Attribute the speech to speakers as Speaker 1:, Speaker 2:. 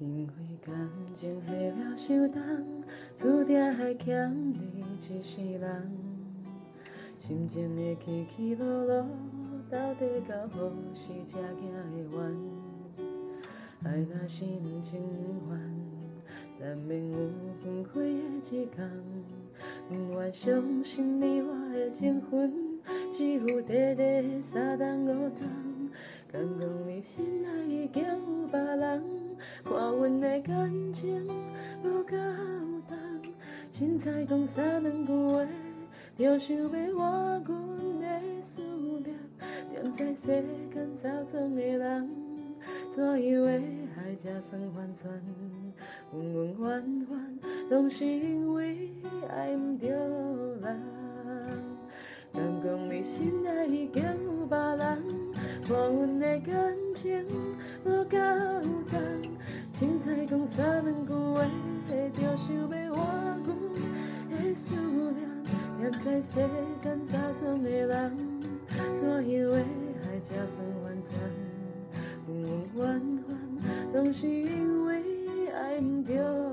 Speaker 1: 因为感情下了伤重，注定还欠你一世人。心情的起起落落，到底到何时才走的完？爱若是不情不愿，难免有分开的一天。不愿相信你我的情份，只有短短的三冬五冬。敢讲你心内已经有别人，看阮的感情无够重。凊彩讲三两句话，就想要换阮的思念。惦在世间走闯的人，怎样的爱才算完全？恩恩怨怨，拢是因为爱不对人。敢讲你心内已经有别人，看阮的感情无够重。凊彩讲三两句话，就想要换阮的思念。惦在世间走闯的人，怎样的爱才算完全？恩恩怨怨，拢是因为爱不对。